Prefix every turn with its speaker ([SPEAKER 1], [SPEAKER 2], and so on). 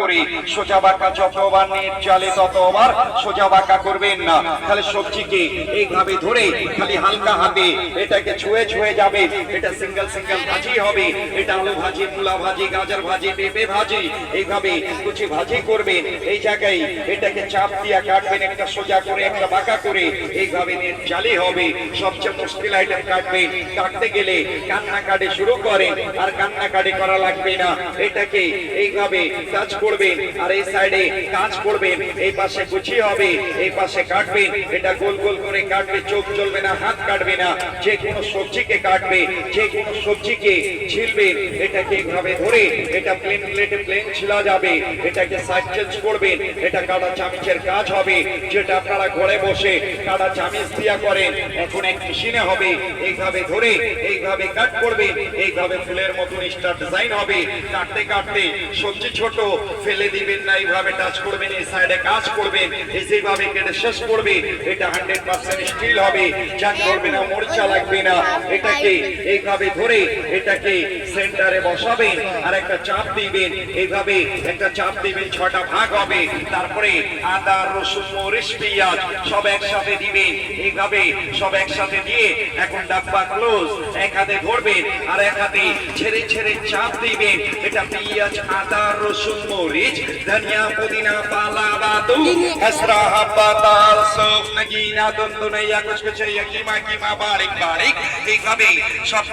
[SPEAKER 1] করে সোজা বাঁকা যতবার নেট চালে ততবার সোজা বাঁকা করবেন না। তাহলে সবজিকে এইভাবে ধরে খালি হালকা হাতে এটাকে ছুঁয়ে ছুঁয়ে যাবে। এটা সিঙ্গেল সিঙ্গেল ভাজি হবে, এটা আলু ভাজি, মূলা ভাজি, গাজর ভাজি, পেঁপে ভাজি, এইভাবে কুচি ভাজি করবেন। এই জায়গায় এটাকে চাপ দিয়া কাটবেন, একটা সোজা করে একটা বাঁকা করে, এইভাবে নেট চালে হবে। সবচেয়ে মুশকিল আইটেম কাটবেন, কাটতে গেলে কান্না কাটে শুরু করেন, আর কান্না কাটে করা লাগবে না। এটাকে এইভাবে কাজ করবেন, আর এই সাইডে কাজ করবেন। এই পাশে কুচি হবে, এই পাশে কাটবেন। এটা গোল গোল করে কাটবে, চোখ চলবে না, হাত কাটবে না। যে কোনো সবজিকে কাটবে, যে কোনো সবজিকে ছিলবেন। এটাকে এইভাবে ধরে এটা প্লেন প্লেটে প্লেন ছিলা যাবে। এটাকে সাইড চেঞ্জ করবেন। এটা কাটা চামচের কাজ হবে, যেটা আপনারা ঘরে বসে কাটা চামচ দিয়া করেন, এখন এক মেশিনে হবে। এইভাবে ধরে এইভাবে কাট করবেন, এইভাবে ফুলের মতন স্টার ডিজাইন হবে। কাটতে কাটতে সবজি ছোট ফেলে দিবেন না, এইভাবে টাচ করবেন, এই সাইডে কাজ করবেন, এই যেভাবে কেটে শেষ করবে। এটা 100% স্টিল হবে, চাক করবে না, মরিচা লাগবে না। এটাকে এইভাবে ধরে এটাকে সেন্টারে বসাবেন, আর একটা চাপ দিবেন। এইভাবে একটা চাপ দিবেন, 6টা ভাগ হবে। তারপরে আদা, রসুন, মরিচ, পেঁয়াজ সব একসাথে দিবেন। এইভাবে সব একসাথে দিয়ে এখন ডাব্বা ক্লোজ। এক হাতে ধরবেন, আর এক হাতে ছেড়ে ছেড়ে চাপ দিবেন। এটা পেঁয়াজ, আদা, রসুন, মরিচ, ধনিয়া, পুদিনা, পালা, বাদু, হসরা, হাব্বা, তাল, সব, নগিনা, দন্দুনাইয়া, কুচকুচাইয়া, কিমা কিমা, বারিক বারিক। এইভাবে সব